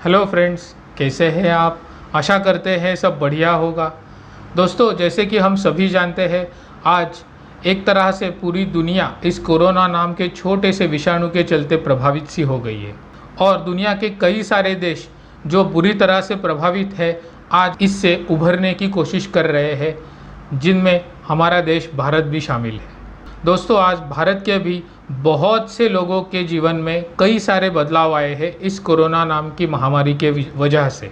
Hello friends, कैसे हैं आप। आशा करते हैं सब बढ़िया होगा। दोस्तों, जैसे कि हम सभी जानते हैं, आज एक तरह से पूरी दुनिया इस कोरोना नाम के छोटे से विषाणु के चलते प्रभावित सी हो गई है और दुनिया के कई सारे देश जो बुरी तरह से प्रभावित है आज इससे उभरने की कोशिश कर रहे हैं, जिनमें हमारा देश भारत भी शामिल है। दोस्तों, आज भारत के भी बहुत से लोगों के जीवन में कई सारे बदलाव आए हैं इस कोरोना नाम की महामारी के वजह से।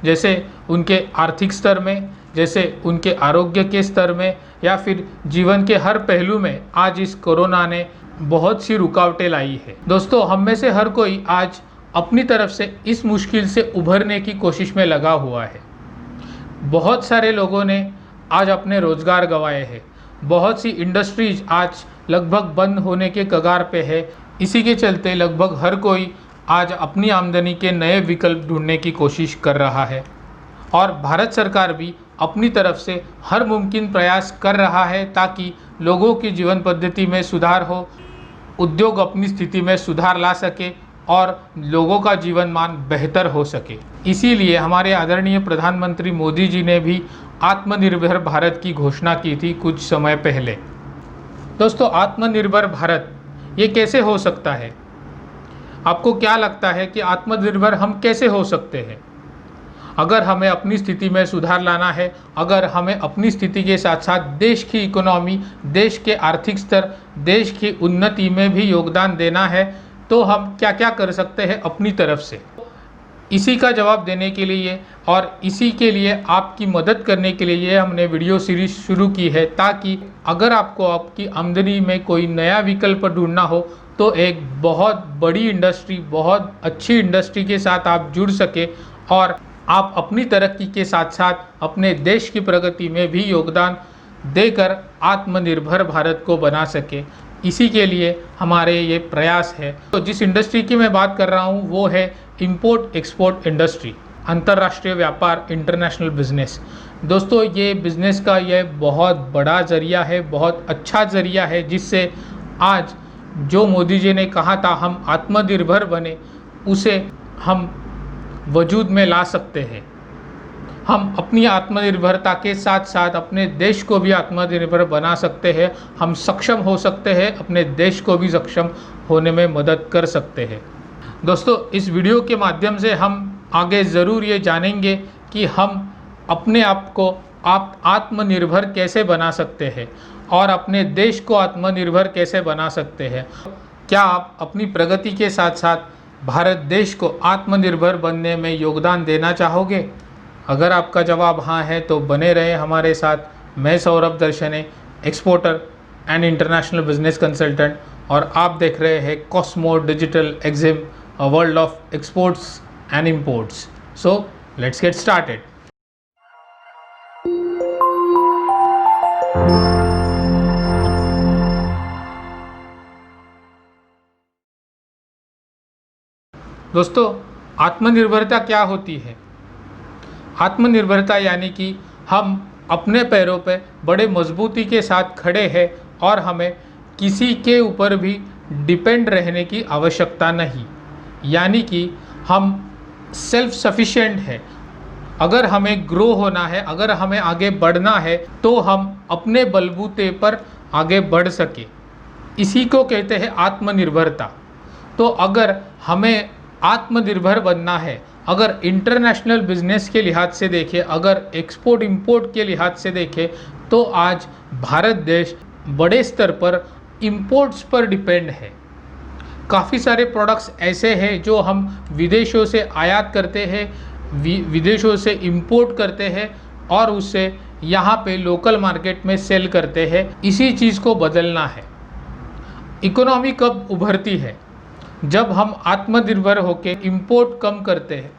जैसे उनके आर्थिक स्तर में, जैसे उनके आरोग्य के स्तर में, या फिर जीवन के हर पहलू में आज इस कोरोना ने बहुत सी रुकावटें लाई है। दोस्तों, हम में से हर कोई आज अपनी तरफ से इस मुश्किल से उभरने की कोशिश में लगा हुआ है। बहुत सारे लोगों ने आज अपने रोजगार गंवाए हैं। बहुत सी इंडस्ट्रीज आज लगभग बंद होने के कगार पे है। इसी के चलते लगभग हर कोई आज अपनी आमदनी के नए विकल्प ढूंढने की कोशिश कर रहा है और भारत सरकार भी अपनी तरफ से हर मुमकिन प्रयास कर रहा है ताकि लोगों की जीवन पद्धति में सुधार हो, उद्योग अपनी स्थिति में सुधार ला सके और लोगों का जीवन मान बेहतर हो सके। इसीलिए हमारे आदरणीय प्रधानमंत्री मोदी जी ने भी आत्मनिर्भर भारत की घोषणा की थी कुछ समय पहले। दोस्तों, आत्मनिर्भर भारत ये कैसे हो सकता है? आपको क्या लगता है कि आत्मनिर्भर हम कैसे हो सकते हैं? अगर हमें अपनी स्थिति में सुधार लाना है, अगर हमें अपनी स्थिति के साथ साथ देश की इकोनॉमी, देश के आर्थिक स्तर, देश की उन्नति में भी योगदान देना है, तो हम क्या क्या कर सकते हैं अपनी तरफ से? इसी का जवाब देने के लिए और इसी के लिए आपकी मदद करने के लिए हमने वीडियो सीरीज शुरू की है, ताकि अगर आपको आपकी आमदनी में कोई नया विकल्प ढूंढना हो तो एक बहुत बड़ी इंडस्ट्री, बहुत अच्छी इंडस्ट्री के साथ आप जुड़ सके और आप अपनी तरक्की के साथ साथ अपने देश की प्रगति में भी योगदान देकर आत्मनिर्भर भारत को बना सके। इसी के लिए हमारे ये प्रयास है। तो जिस इंडस्ट्री की मैं बात कर रहा हूँ वो है इंपोर्ट एक्सपोर्ट इंडस्ट्री, अंतर्राष्ट्रीय व्यापार, इंटरनेशनल बिजनेस। दोस्तों, ये बिज़नेस का ये बहुत बड़ा ज़रिया है, बहुत अच्छा ज़रिया है, जिससे आज जो मोदी जी ने कहा था हम आत्मनिर्भर बने, उसे हम वजूद में ला सकते हैं। हम अपनी आत्मनिर्भरता के साथ साथ अपने देश को भी आत्मनिर्भर बना सकते हैं। हम सक्षम हो सकते हैं, अपने देश को भी सक्षम होने में मदद कर सकते हैं। दोस्तों, इस वीडियो के माध्यम से हम आगे ज़रूर ये जानेंगे कि हम अपने आप को आत्मनिर्भर कैसे बना सकते हैं और अपने देश को आत्मनिर्भर कैसे बना सकते हैं। क्या आप अपनी प्रगति के साथ साथ भारत देश को आत्मनिर्भर बनने में योगदान देना चाहोगे? अगर आपका जवाब हाँ है तो बने रहे हमारे साथ। मैं Saurabh Darshane, exporter and international business consultant, और आप देख रहे हैं Cosmo Digital Exim, a world of exports and imports. So let's get started. दोस्तों, आत्मनिर्भरता क्या होती है? आत्मनिर्भरता यानी कि हम अपने पैरों पर बड़े मजबूती के साथ खड़े हैं और हमें किसी के ऊपर भी डिपेंड रहने की आवश्यकता नहीं, यानी कि हम सेल्फ सफिशिएंट है। अगर हमें ग्रो होना है, अगर हमें आगे बढ़ना है, तो हम अपने बलबूते पर आगे बढ़ सके। इसी को कहते हैं आत्मनिर्भरता। तो अगर हमें आत्मनिर्भर बनना है, अगर इंटरनेशनल बिजनेस के लिहाज से देखें, अगर एक्सपोर्ट इंपोर्ट के लिहाज से देखें, तो आज भारत देश बड़े स्तर पर इंपोर्ट्स पर डिपेंड है। काफ़ी सारे प्रोडक्ट्स ऐसे हैं जो हम विदेशों से आयात करते हैं, विदेशों से इंपोर्ट करते हैं और उससे यहाँ पे लोकल मार्केट में सेल करते हैं। इसी चीज़ को बदलना है। इकोनॉमी कब उभरती है? जब हम आत्मनिर्भर होकर इंपोर्ट कम करते हैं।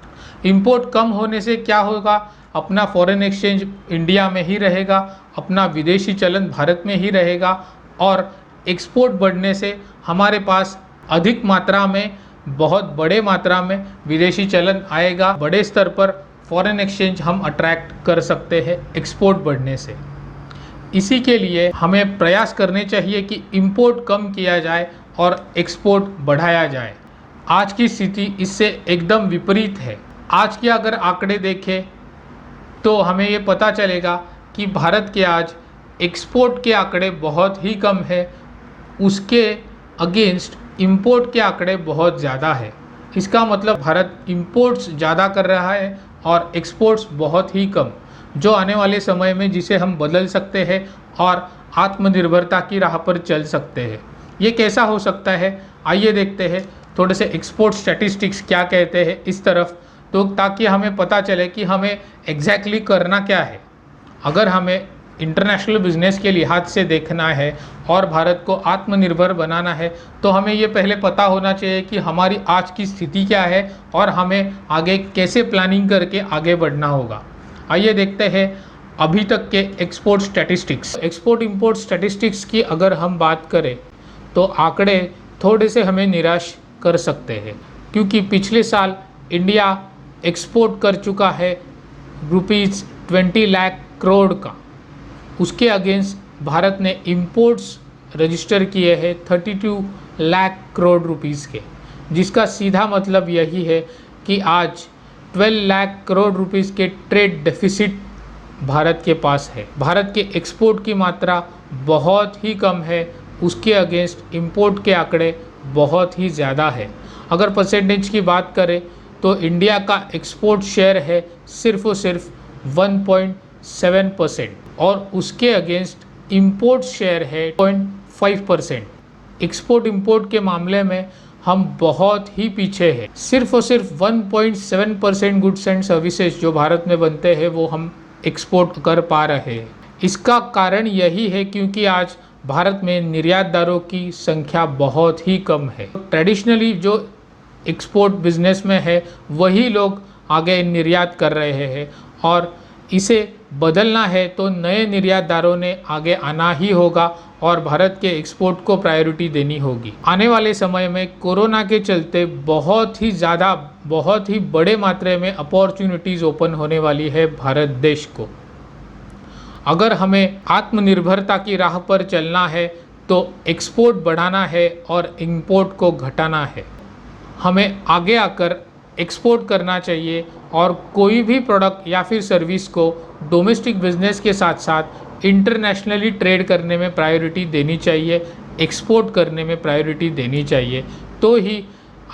इंपोर्ट कम होने से क्या होगा? अपना फॉरेन एक्सचेंज इंडिया में ही रहेगा, अपना विदेशी चलन भारत में ही रहेगा और एक्सपोर्ट बढ़ने से हमारे पास अधिक मात्रा में, बहुत बड़े मात्रा में विदेशी चलन आएगा। बड़े स्तर पर फॉरेन एक्सचेंज हम अट्रैक्ट कर सकते हैं एक्सपोर्ट बढ़ने से। इसी के लिए हमें प्रयास करने चाहिए कि इंपोर्ट कम किया जाए और एक्सपोर्ट बढ़ाया जाए। आज की स्थिति इससे एकदम विपरीत है। आज के अगर आंकड़े देखें तो हमें ये पता चलेगा कि भारत के आज एक्सपोर्ट के आंकड़े बहुत ही कम है, उसके अगेंस्ट इंपोर्ट के आंकड़े बहुत ज़्यादा है। इसका मतलब भारत इंपोर्ट्स ज़्यादा कर रहा है और एक्सपोर्ट्स बहुत ही कम, जो आने वाले समय में जिसे हम बदल सकते हैं और आत्मनिर्भरता की राह पर चल सकते हैं। ये कैसा हो सकता है, आइए देखते हैं थोड़े से एक्सपोर्ट स्टैटिस्टिक्स क्या कहते हैं इस तरफ, तो ताकि हमें पता चले कि हमें एग्जैक्टली करना क्या है। अगर हमें इंटरनेशनल बिजनेस के लिहाज से देखना है और भारत को आत्मनिर्भर बनाना है तो हमें ये पहले पता होना चाहिए कि हमारी आज की स्थिति क्या है और हमें आगे कैसे प्लानिंग करके आगे बढ़ना होगा। आइए देखते हैं अभी तक के export statistics. Export import statistics की अगर हम बात करें तो आंकड़े थोड़े से हमें निराश कर सकते हैं, क्योंकि पिछले साल इंडिया एक्सपोर्ट कर चुका है ₹20 लाख करोड़ का। उसके अगेंस्ट भारत ने इंपोर्ट्स रजिस्टर किए हैं 32 लाख करोड़ रुपीस के, जिसका सीधा मतलब यही है कि आज 12 लाख करोड़ रुपीस के ट्रेड डेफिसिट भारत के पास है। भारत के एक्सपोर्ट की मात्रा बहुत ही कम है, उसके अगेंस्ट इंपोर्ट के आंकड़े बहुत ही ज़्यादा है। अगर परसेंटेज की बात करें तो इंडिया का एक्सपोर्ट शेयर है सिर्फ और सिर्फ 1.7% और उसके अगेंस्ट इंपोर्ट शेयर है 0.5%। एक्सपोर्ट इंपोर्ट के मामले में हम बहुत ही पीछे हैं। सिर्फ और सिर्फ 1.7% गुड्स एंड सर्विसेज जो भारत में बनते हैं वो हम एक्सपोर्ट कर पा रहे हैं। इसका कारण यही है क्योंकि आज भारत में निर्यातदारों की संख्या बहुत ही कम है। ट्रेडिशनली जो एक्सपोर्ट बिजनेस में है वही लोग आगे निर्यात कर रहे हैं और इसे बदलना है तो नए निर्यातदारों ने आगे आना ही होगा और भारत के एक्सपोर्ट को प्रायोरिटी देनी होगी। आने वाले समय में कोरोना के चलते बहुत ही बड़े मात्रा में अपॉर्चुनिटीज़ ओपन होने वाली है भारत देश को। अगर हमें आत्मनिर्भरता की राह पर चलना है तो एक्सपोर्ट बढ़ाना है और इंपोर्ट को घटाना है। हमें आगे आकर एक्सपोर्ट करना चाहिए और कोई भी प्रोडक्ट या फिर सर्विस को डोमेस्टिक बिजनेस के साथ साथ इंटरनेशनली ट्रेड करने में प्रायोरिटी देनी चाहिए, एक्सपोर्ट करने में प्रायोरिटी देनी चाहिए। तो ही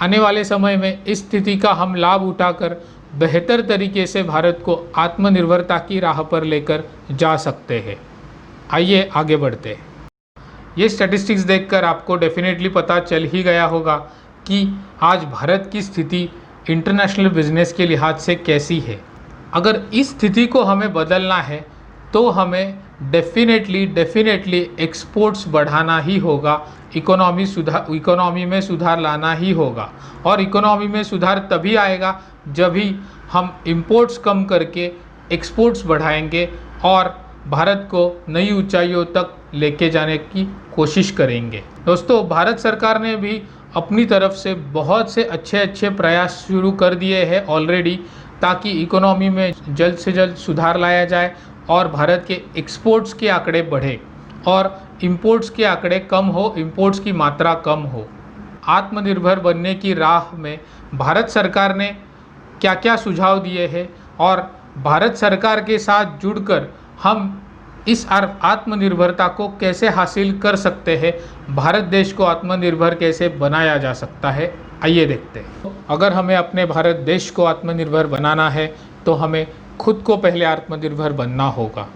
आने वाले समय में इस स्थिति का हम लाभ उठाकर बेहतर तरीके से भारत को आत्मनिर्भरता की राह पर लेकर जा सकते हैं। आइए आगे बढ़ते हैं। ये स्टैटिस्टिक्स देखकर आपको डेफिनेटली पता चल ही गया होगा कि आज भारत की स्थिति इंटरनेशनल बिजनेस के लिहाज से कैसी है। अगर इस स्थिति को हमें बदलना है तो हमें डेफिनेटली एक्सपोर्ट्स बढ़ाना ही होगा, इकोनॉमी में सुधार लाना ही होगा। और इकोनॉमी में सुधार तभी आएगा जब भी हम इंपोर्ट्स कम करके एक्सपोर्ट्स बढ़ाएंगे और भारत को नई ऊंचाइयों तक लेके जाने की कोशिश करेंगे। दोस्तों, भारत सरकार ने भी अपनी तरफ से बहुत से अच्छे प्रयास शुरू कर दिए हैं ऑलरेडी, ताकि इकोनॉमी में जल्द से जल्द सुधार लाया जाए और भारत के एक्सपोर्ट्स के आंकड़े बढ़े और इंपोर्ट्स के आंकड़े कम हो, इंपोर्ट्स की मात्रा कम हो। आत्मनिर्भर बनने की राह में भारत सरकार ने क्या क्या सुझाव दिए हैं और भारत सरकार के साथ जुड़कर हम इस आत्मनिर्भरता को कैसे हासिल कर सकते हैं, भारत देश को आत्मनिर्भर कैसे बनाया जा सकता है, आइए देखते हैं। अगर हमें अपने भारत देश को आत्मनिर्भर बनाना है तो हमें खुद को पहले आत्मनिर्भर बनना होगा।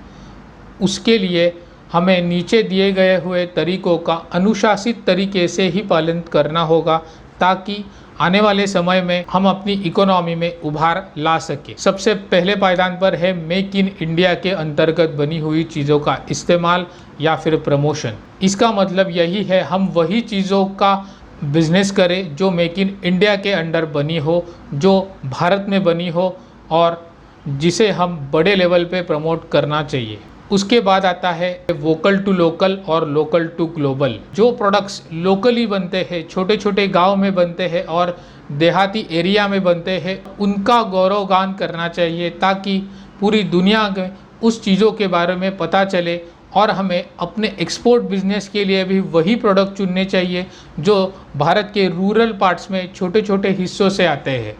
उसके लिए हमें नीचे दिए गए हुए तरीकों का अनुशासित तरीके से ही पालन करना होगा, ताकि आने वाले समय में हम अपनी इकोनॉमी में उभार ला सके। सबसे पहले पायदान पर है मेक इन इंडिया के अंतर्गत बनी हुई चीज़ों का इस्तेमाल या फिर प्रमोशन। इसका मतलब यही है हम वही चीज़ों का बिजनेस करें जो मेक इन इंडिया के अंडर बनी हो, जो भारत में बनी हो और जिसे हम बड़े लेवल पे प्रमोट करना चाहिए। उसके बाद आता है वोकल टू लोकल और लोकल टू ग्लोबल। जो प्रोडक्ट्स लोकली बनते हैं, छोटे छोटे गांव में बनते हैं और देहाती एरिया में बनते हैं, उनका गौरवगान करना चाहिए, ताकि पूरी दुनिया में उस चीज़ों के बारे में पता चले और हमें अपने एक्सपोर्ट बिजनेस के लिए भी वही प्रोडक्ट चुनने चाहिए जो भारत के रूरल पार्ट्स में छोटे छोटे हिस्सों से आते हैं,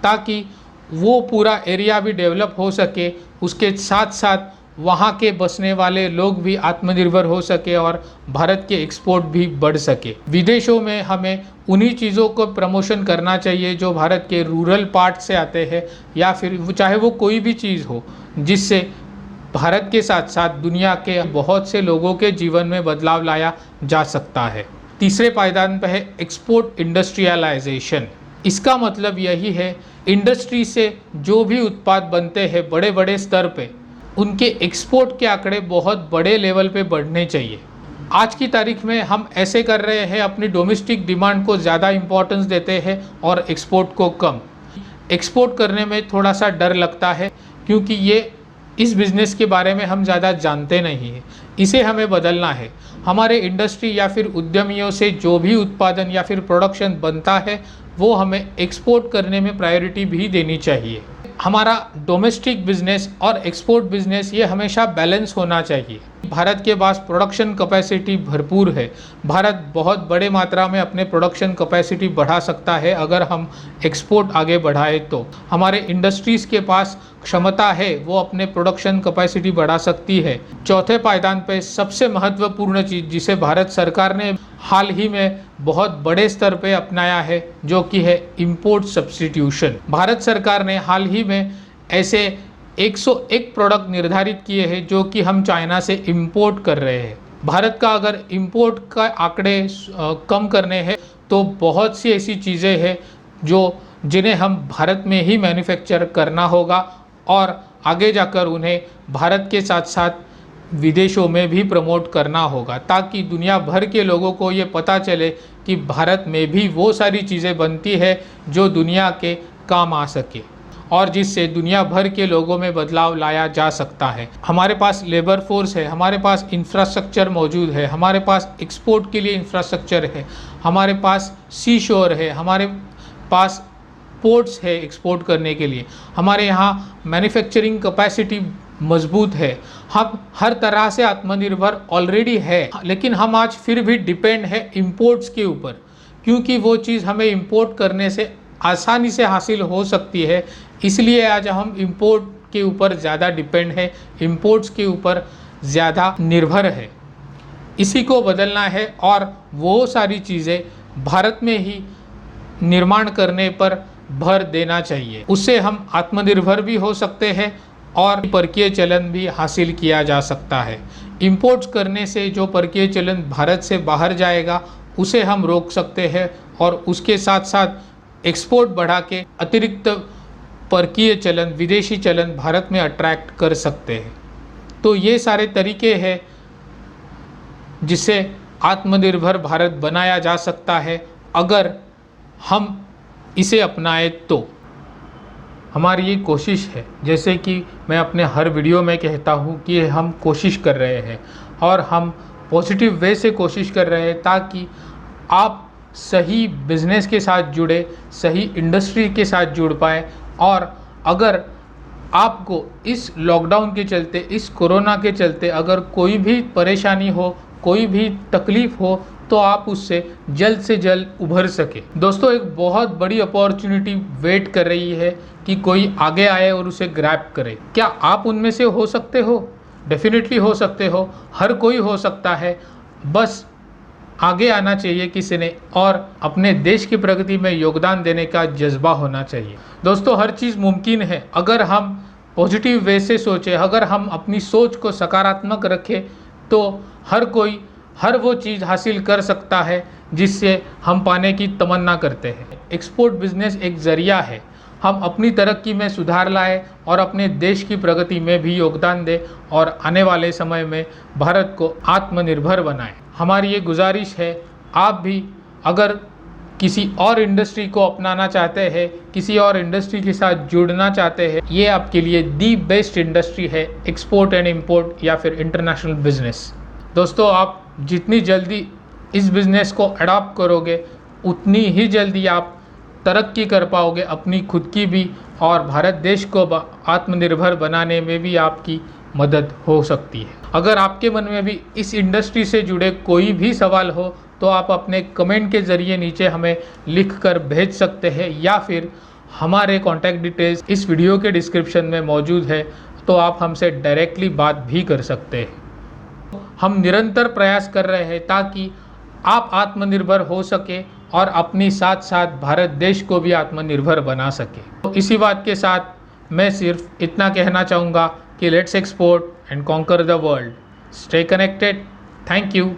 ताकि वो पूरा एरिया भी डेवलप हो सके, उसके साथ साथ वहाँ के बसने वाले लोग भी आत्मनिर्भर हो सके और भारत के एक्सपोर्ट भी बढ़ सके। विदेशों में हमें उन्हीं चीज़ों को प्रमोशन करना चाहिए जो भारत के रूरल पार्ट से आते हैं, या फिर चाहे वो कोई भी चीज़ हो जिससे भारत के साथ साथ दुनिया के बहुत से लोगों के जीवन में बदलाव लाया जा सकता है। तीसरे पायदान पर है एक्सपोर्ट इंडस्ट्रियलाइजेशन। इसका मतलब यही है, इंडस्ट्री से जो भी उत्पाद बनते हैं बड़े बड़े स्तर पे, उनके एक्सपोर्ट के आंकड़े बहुत बड़े लेवल पे बढ़ने चाहिए। आज की तारीख में हम ऐसे कर रहे हैं, अपनी डोमेस्टिक डिमांड को ज़्यादा इम्पोर्टेंस देते हैं और एक्सपोर्ट को कम। एक्सपोर्ट करने में थोड़ा सा डर लगता है क्योंकि इस बिज़नेस के बारे में हम ज़्यादा जानते नहीं हैं। इसे हमें बदलना है। हमारे इंडस्ट्री या फिर उद्यमियों से जो भी उत्पादन या फिर प्रोडक्शन बनता है वो हमें एक्सपोर्ट करने में प्रायोरिटी भी देनी चाहिए। हमारा डोमेस्टिक बिजनेस और एक्सपोर्ट बिजनेस ये हमेशा बैलेंस होना चाहिए। भारत के पास प्रोडक्शन कैपेसिटी भरपूर है। भारत बहुत बड़े मात्रा में अपने प्रोडक्शन कैपेसिटी बढ़ा सकता है अगर हम एक्सपोर्ट आगे बढ़ाए तो। हमारे इंडस्ट्रीज़ के पास क्षमता है, वो अपने प्रोडक्शन कैपेसिटी बढ़ा सकती है। चौथे पायदान पे सबसे महत्वपूर्ण चीज़ जिसे भारत सरकार ने हाल ही में बहुत बड़े स्तर पे अपनाया है, जो कि है इंपोर्ट सब्स्टिट्यूशन। भारत सरकार ने हाल ही में ऐसे 101 प्रोडक्ट निर्धारित किए हैं जो कि हम चाइना से इंपोर्ट कर रहे हैं। भारत का अगर इंपोर्ट का आंकड़े कम करने हैं तो बहुत सी ऐसी चीज़ें हैं जिन्हें हम भारत में ही मैन्युफैक्चर करना होगा और आगे जाकर उन्हें भारत के साथ साथ विदेशों में भी प्रमोट करना होगा, ताकि दुनिया भर के लोगों को ये पता चले कि भारत में भी वो सारी चीज़ें बनती है जो दुनिया के काम आ सके और जिससे दुनिया भर के लोगों में बदलाव लाया जा सकता है। हमारे पास लेबर फोर्स है, हमारे पास इंफ्रास्ट्रक्चर मौजूद है, हमारे पास एक्सपोर्ट के लिए इंफ्रास्ट्रक्चर है, हमारे पास सी शोर है, हमारे पास पोर्ट्स है एक्सपोर्ट करने के लिए, हमारे यहाँ मैन्युफैक्चरिंग कैपेसिटी मजबूत है। हम हर तरह से आत्मनिर्भर ऑलरेडी है, लेकिन हम आज फिर भी डिपेंड है इंपोर्ट्स के ऊपर, क्योंकि वो चीज़ हमें इंपोर्ट करने से आसानी से हासिल हो सकती है। इसलिए आज हम इंपोर्ट के ऊपर ज़्यादा डिपेंड है, इंपोर्ट्स के ऊपर ज़्यादा निर्भर है। इसी को बदलना है और वो सारी चीज़ें भारत में ही निर्माण करने पर भर देना चाहिए। उससे हम आत्मनिर्भर भी हो सकते हैं और परकीय चलन भी हासिल किया जा सकता है। इंपोर्ट्स करने से जो परकीय चलन भारत से बाहर जाएगा उसे हम रोक सकते हैं और उसके साथ साथ एक्सपोर्ट बढ़ा के अतिरिक्त परकीय चलन, विदेशी चलन भारत में अट्रैक्ट कर सकते हैं। तो ये सारे तरीके हैं जिससे आत्मनिर्भर भारत बनाया जा सकता है अगर हम इसे अपनाएं तो। हमारी ये कोशिश है, जैसे कि मैं अपने हर वीडियो में कहता हूँ कि हम कोशिश कर रहे हैं और हम पॉजिटिव वे से कोशिश कर रहे हैं ताकि आप सही बिज़नेस के साथ जुड़े, सही इंडस्ट्री के साथ जुड़ पाए। और अगर आपको इस लॉकडाउन के चलते, इस कोरोना के चलते अगर कोई भी परेशानी हो, कोई भी तकलीफ़ हो, तो आप उससे जल्द से जल्द उभर सके। दोस्तों, एक बहुत बड़ी अपॉर्चुनिटी वेट कर रही है कि कोई आगे आए और उसे ग्रैब करे। क्या आप उनमें से हो सकते हो? डेफिनेटली हो सकते हो, हर कोई हो सकता है। बस आगे आना चाहिए किसी ने और अपने देश की प्रगति में योगदान देने का जज्बा होना चाहिए। दोस्तों, हर चीज़ मुमकिन है अगर हम पॉजिटिव वे से सोचें, अगर हम अपनी सोच को सकारात्मक रखें तो हर कोई हर वो चीज़ हासिल कर सकता है जिससे हम पाने की तमन्ना करते हैं। एक्सपोर्ट बिजनेस एक ज़रिया है, हम अपनी तरक्की में सुधार लाएं और अपने देश की प्रगति में भी योगदान दें और आने वाले समय में भारत को आत्मनिर्भर बनाएं। हमारी ये गुजारिश है, आप भी अगर किसी और इंडस्ट्री को अपनाना चाहते हैं, किसी और इंडस्ट्री के साथ जुड़ना चाहते हैं, ये आपके लिए दी बेस्ट इंडस्ट्री है, एक्सपोर्ट एंड इंपोर्ट या फिर इंटरनेशनल बिजनेस। दोस्तों, आप जितनी जल्दी इस बिज़नेस को अडॉप्ट करोगे उतनी ही जल्दी आप तरक्की कर पाओगे, अपनी खुद की भी और भारत देश को आत्मनिर्भर बनाने में भी आपकी मदद हो सकती है। अगर आपके मन में भी इस इंडस्ट्री से जुड़े कोई भी सवाल हो तो आप अपने कमेंट के ज़रिए नीचे हमें लिख कर भेज सकते हैं, या फिर हमारे कॉन्टैक्ट डिटेल्स इस वीडियो के डिस्क्रिप्शन में मौजूद है, तो आप हमसे डायरेक्टली बात भी कर सकते हैं। हम निरंतर प्रयास कर रहे हैं ताकि आप आत्मनिर्भर हो सके और अपनी साथ साथ भारत देश को भी आत्मनिर्भर बना सके। तो इसी बात के साथ मैं सिर्फ इतना कहना चाहूँगा कि let's export and conquer the world. Stay connected. Thank you.